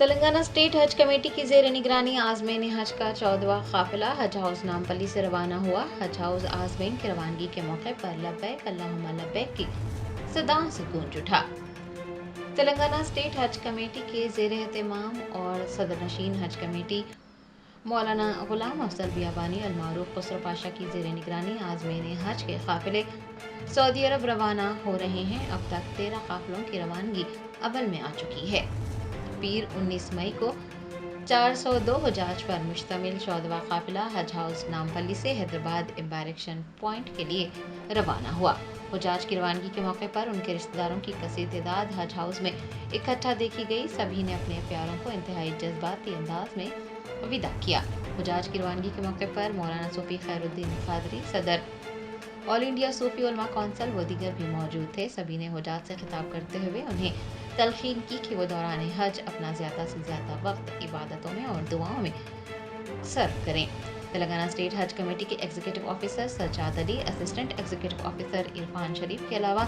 Telangana state حج committee کی زیر نگرانی عازمین حج کا 14واں قافلہ حج ہاؤس نامپلی سے روانہ ہوا۔ حج ہاؤس عازمین کی روانگی کے موقع پر لبیک اللہم لبیک کی صداؤں سے گونج اٹھا۔ تلنگانہ اسٹیٹ حج کمیٹی کے زیر اہتمام اور صدر نشین حج کمیٹی مولانا غلام افضل بیابانی المعروف خسرو پاشا کی زیر نگرانی عازمین حج کے قافلے سعودی عرب روانہ ہو رہے ہیں۔ اب تک 13 قافلوں کی روانگی عمل میں آ چکی ہے۔ پیر 19 مئی کو 402 حجاج پر مشتمل 14واں قافلہ حج ہاؤس نامپلی سے حیدرآباد امبارکشن پوائنٹ کے لیے روانہ ہوا۔ حجاج کی روانگی کے موقع پر ان کے رشتہ داروں کی کثیر تعداد حج ہاؤس میں اکٹھا دیکھی گئی۔ سبھی نے اپنے پیاروں کو انتہائی جذباتی انداز میں وداع کیا۔ حجاج کی روانگی کے موقع پر مولانا صوفی خیر الدین قادری، صدر آل انڈیا صوفی علماء کونسل و دیگر بھی موجود تھے۔ سبھی نے حجاج سے خطاب کرتے ہوئے انہیں تلقین کی کہ وہ دوران حج اپنا زیادہ سے زیادہ وقت عبادتوں میں اور دعاؤں میں صرف کریں۔ تلنگانہ اسٹیٹ حج کمیٹی کے ایگزیکٹو آفیسر سجاد علی، اسسٹنٹ ایگزیکٹو آفیسر عرفان شریف کے علاوہ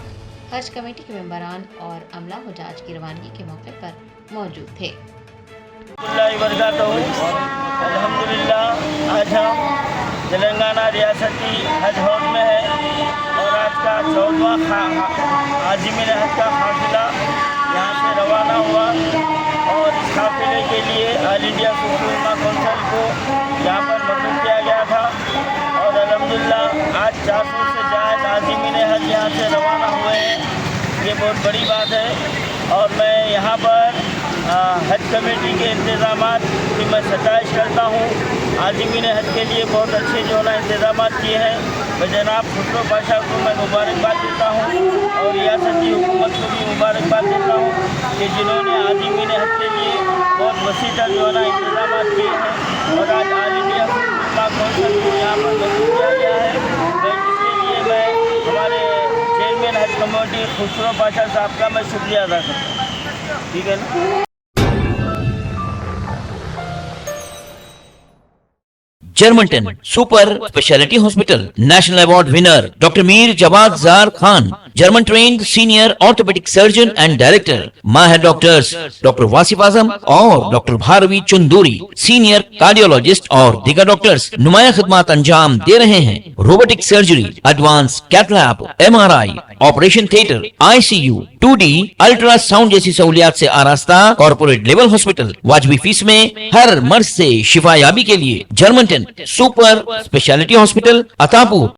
حج کمیٹی کے ممبران اور عملہ حجاج کی روانگی کے موقع پر موجود تھے۔ الحمدللہ آج ہم تلنگانہ ریاستی حج ہاؤس میں ہیں اور آج کا 14واں عازمین حج کا قافلہ یہاں سے روانہ ہوا اور اس قافلے کے لیے آل انڈیا صوفی علماء کونسل کو یہاں پر مدعو کیا گیا تھا اور الحمدللہ آج 400 سے زائد عازمین حج یہاں سے روانہ ہوئے ہیں۔ یہ بہت بڑی بات ہے اور میں یہاں پر حج کمیٹی کے انتظامات کی میں ستائش کرتا ہوں۔ عازمین حج کے لیے بہت اچھے انتظامات کیے ہیں۔ میں جناب خسرو پاشا کو میں مبارکباد دیتا ہوں اور ریاستی حکومت کو بھی مبارکباد دیتا ہوں کہ جنہوں نے عازمین حج کے لیے بہت وسیع تر انتظامات کیے ہیں اور آج آل انڈیا علماء کونسل کو یہاں پر مدعو کیا گیا ہے۔ اس کے لیے میں ہمارے چیئرمین حج کمیٹی خسرو پاشا صاحب کا میں شکریہ ادا کرتا ہوں۔ ٹھیک ہے نا؟ Germanten super specialty hospital national award winner doctor Mir Jawad Zar Khan, German trained senior orthopaedic surgeon and director, ماہر ڈاکٹرز ڈاکٹر واصف اعظم اور doctor Bharavi Chandori, senior cardiologist اور دیگر ڈاکٹرز نمایاں خدمات انجام دے رہے ہیں۔ Robotic surgery, advance cath lab, MRI، operation theatre, ICU، 2D ultrasound جیسی سہولیات سے آراستہ کارپوریٹ لیول ہاسپٹل، واجبی فیس میں ہر مرض سے شفا یابی کے لیے جرمنٹن سپر اسپیشلٹی ہاسپٹل، عطا پور۔